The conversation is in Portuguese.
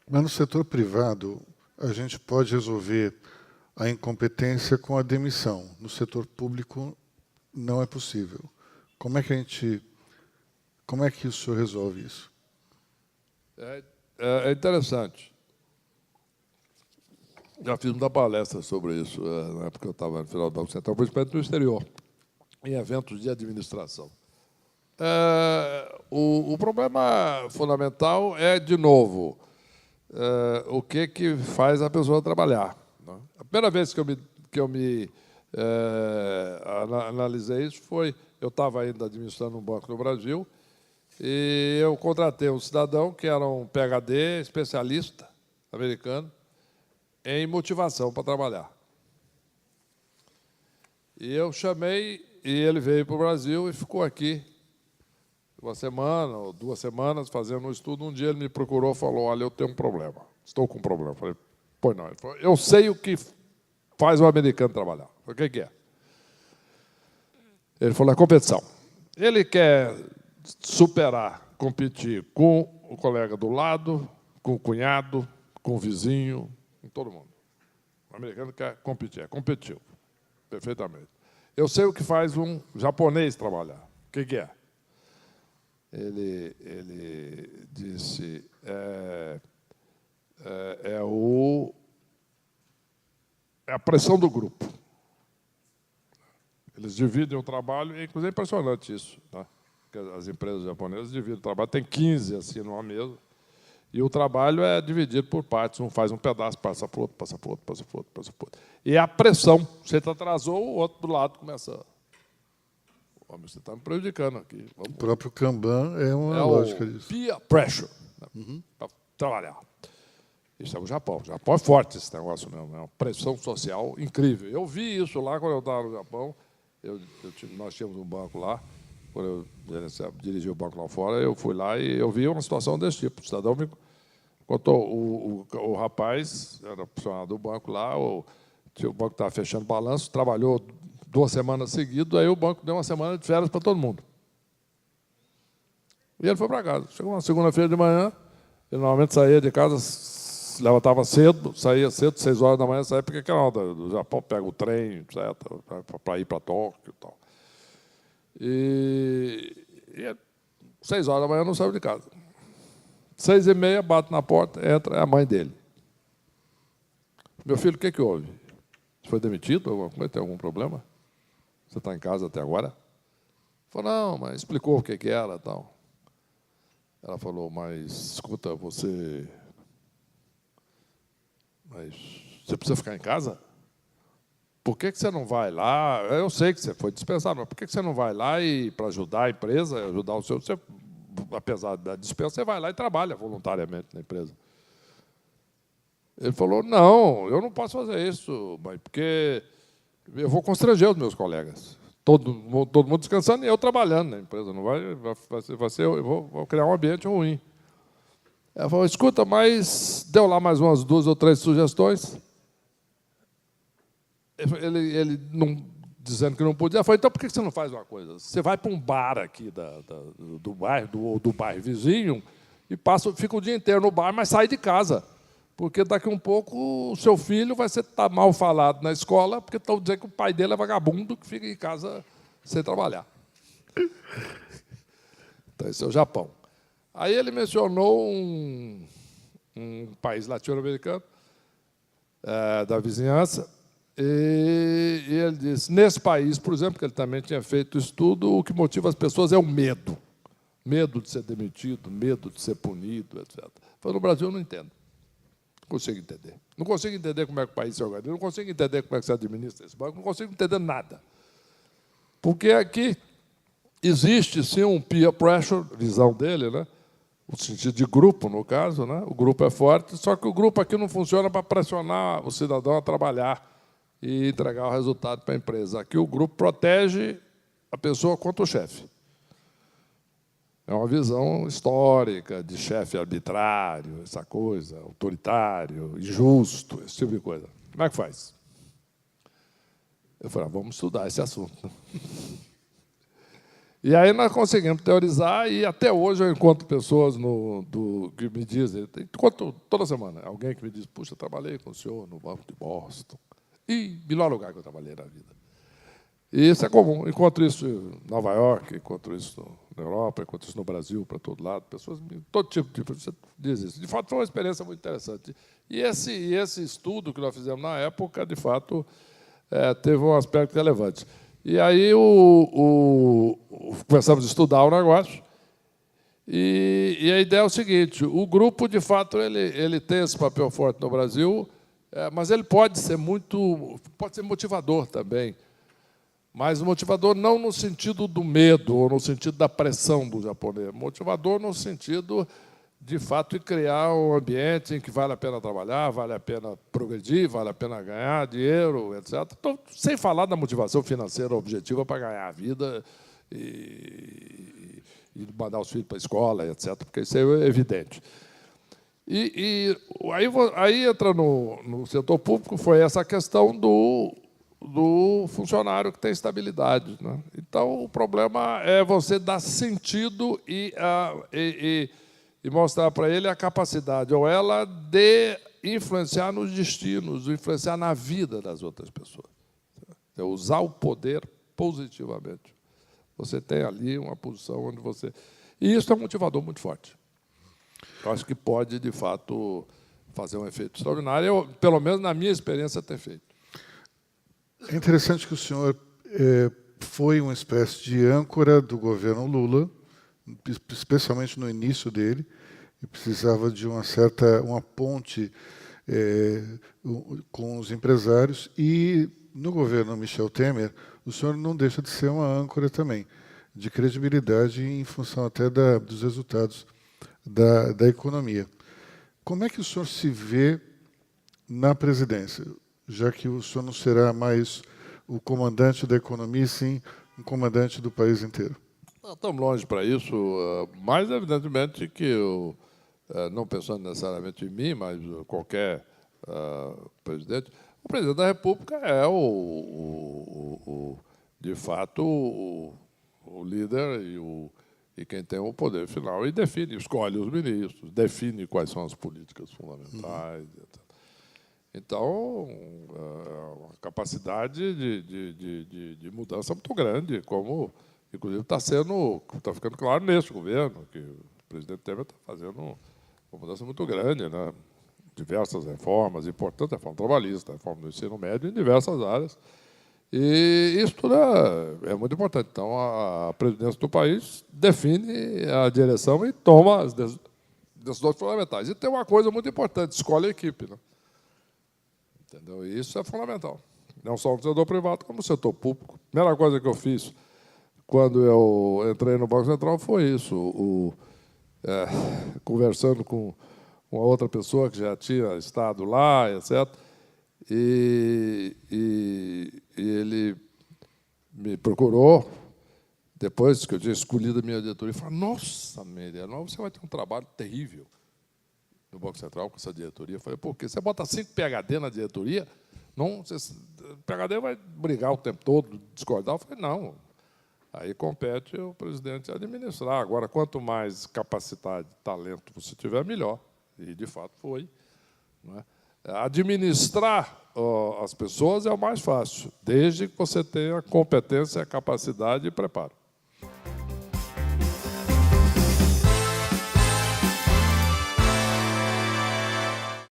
Mas no setor privado, a gente pode resolver a incompetência com a demissão. No setor público, não é possível. Como é que o senhor resolve isso? É interessante. Já fiz muita palestra sobre isso, na época que eu estava no final do Banco Central, principalmente no exterior, em eventos de administração. O problema fundamental é, de novo, o que faz a pessoa trabalhar, né? A primeira vez que eu me analisei isso foi, eu estava ainda administrando um banco no Brasil, e eu contratei um cidadão que era um PhD, especialista americano, em motivação para trabalhar. E eu chamei, e ele veio para o Brasil e ficou aqui uma semana ou 2 semanas fazendo um estudo. Um dia ele me procurou e falou: olha, eu tenho um problema, estou com um problema. Eu falei: pois não. Ele falou: eu sei o que faz o americano trabalhar. Eu falei: o que é? Ele falou: é competição. Ele quer superar, competir com o colega do lado, com o cunhado, com o vizinho, com todo mundo. O americano quer competir, é competitivo, perfeitamente. Eu sei o que faz um japonês trabalhar. O que é? Ele disse: é a pressão do grupo. Eles dividem o trabalho, e, inclusive, é impressionante isso, né? Porque as empresas japonesas dividem o trabalho, tem 15 assim numa mesa, e o trabalho é dividido por partes. Um faz um pedaço, passa para o outro, passa para o outro, passa para o outro, passa para o outro. E a pressão, você atrasou, o outro do lado começa. Você está me prejudicando aqui. O próprio Kanban é uma lógica disso. Peer pressure, né? Para trabalhar. Isso é o Japão. O Japão é forte esse negócio mesmo, é uma pressão social incrível. Eu vi isso lá quando eu estava no Japão. Nós tínhamos um banco lá. Quando eu dirigi o banco lá fora, eu fui lá e eu vi uma situação desse tipo. O cidadão me contou, o rapaz era funcionário do banco lá, o banco estava fechando balanço, trabalhou 2 semanas seguidas, aí o banco deu uma semana de férias para todo mundo. E ele foi para casa. Chegou uma segunda-feira de manhã, ele normalmente saía de casa, se levantava cedo, saía cedo, 6 horas da manhã, saía, porque aquela hora do Japão pega o trem, etc., para ir para Tóquio e tal. E 6 horas da manhã não saiu de casa. 6h30, bate na porta, entra, é a mãe dele. Meu filho, o que houve? Você foi demitido? Alguma coisa? Tem algum problema? Você está em casa até agora? Falou: não, mas explicou o que era e tal. Ela falou: mas, escuta, mas você precisa ficar em casa? Por que você não vai lá? Eu sei que você foi dispensado, mas por que você não vai lá e, para ajudar a empresa, ajudar o seu... apesar da dispensa, você vai lá e trabalha voluntariamente na empresa. Ele falou: não, eu não posso fazer isso, mãe, porque eu vou constranger os meus colegas. Todo mundo descansando e eu trabalhando na empresa. Não vai ser, eu vou criar um ambiente ruim. Ela falou: escuta, mas deu lá mais umas 2 ou 3 sugestões. Ele não, dizendo que não podia, falou: então por que você não faz uma coisa? Você vai para um bar aqui do bairro vizinho e fica o dia inteiro no bar, mas sai de casa. Porque daqui a um pouco o seu filho vai estar mal falado na escola, porque estão dizendo que o pai dele é vagabundo, que fica em casa sem trabalhar. Então, esse é o Japão. Aí ele mencionou um país latino-americano, da vizinhança, e ele disse: nesse país, por exemplo, que ele também tinha feito estudo, o que motiva as pessoas é o medo. Medo de ser demitido, medo de ser punido, etc. Falei: no Brasil eu não entendo. Não consigo entender. Não consigo entender como é que o país se organiza, não consigo entender como é que se administra esse banco, não consigo entender nada. Porque aqui existe, sim, um peer pressure, visão dele, né? O sentido de grupo, no caso, né? O grupo é forte, só que o grupo aqui não funciona para pressionar o cidadão a trabalhar e entregar o resultado para a empresa. Aqui o grupo protege a pessoa contra o chefe. É uma visão histórica de chefe arbitrário, essa coisa, autoritário, injusto, esse tipo de coisa. Como é que faz? Eu falei: vamos estudar esse assunto. E aí nós conseguimos teorizar, e até hoje eu encontro pessoas que me dizem, encontro toda semana, alguém que me diz, puxa, eu trabalhei com o senhor no Banco de Boston. E melhor lugar que eu trabalhei na vida. E isso é comum. Encontro isso em Nova York, encontro isso na Europa, encontro isso no Brasil, para todo lado. Pessoas de todo tipo de você diz isso. De fato, foi uma experiência muito interessante. E esse estudo que nós fizemos na época, de fato, teve um aspecto relevante. E aí começamos a estudar o negócio. E a ideia é o seguinte: o grupo, de fato, ele tem esse papel forte no Brasil, mas ele pode ser motivador também. Mas motivador não no sentido do medo ou no sentido da pressão do japonês. Motivador no sentido, de fato, de criar um ambiente em que vale a pena trabalhar, vale a pena progredir, vale a pena ganhar dinheiro, etc. Então, sem falar da motivação financeira objetiva para ganhar a vida e mandar os filhos para a escola, etc., porque isso é evidente. Aí entra no setor público, foi essa questão do funcionário que tem estabilidade, né? Então, o problema é você dar sentido e mostrar para ele a capacidade, ou ela, de influenciar nos destinos, influenciar na vida das outras pessoas. É usar o poder positivamente. Você tem ali uma posição onde você... E isso é um motivador muito forte. Eu acho que pode, de fato, fazer um efeito extraordinário. Eu, pelo menos na minha experiência, ter feito. É interessante que o senhor foi uma espécie de âncora do governo Lula, especialmente no início dele, e precisava de uma ponte com os empresários. E no governo Michel Temer, o senhor não deixa de ser uma âncora também, de credibilidade em função até dos resultados da economia. Como é que o senhor se vê na presidência, já que o senhor não será mais o comandante da economia, sim um comandante do país inteiro? Não estamos longe para isso, mas, evidentemente, que eu, não pensando necessariamente em mim, mas qualquer presidente, o presidente da República é, de fato, o líder e quem tem o poder final, e escolhe os ministros, define quais são as políticas fundamentais, etc. Então, a capacidade de mudança é muito grande, como, inclusive, está ficando claro neste governo, que o presidente Temer está fazendo uma mudança muito grande, né? Diversas reformas, importantes, reforma trabalhista, reforma do ensino médio, em diversas áreas. E isso tudo é muito importante. Então, a presidência do país define a direção e toma as decisões fundamentais. E tem uma coisa muito importante: escolhe a equipe, né? Entendeu? E isso é fundamental. Não só no setor privado, como no setor público. A primeira coisa que eu fiz quando eu entrei no Banco Central foi isso, conversando com uma outra pessoa que já tinha estado lá, etc. E ele me procurou, depois que eu tinha escolhido a minha diretoria, e falou: nossa, Meriano, você vai ter um trabalho terrível no Banco Central com essa diretoria. Eu falei: por quê? Você bota 5 PhD na diretoria? Não, o PhD vai brigar o tempo todo, discordar. Eu falei: não. Aí compete o presidente administrar. Agora, quanto mais capacidade, talento você tiver, melhor. E, de fato, foi. Não é? Administrar as pessoas é o mais fácil, desde que você tenha competência, capacidade e preparo.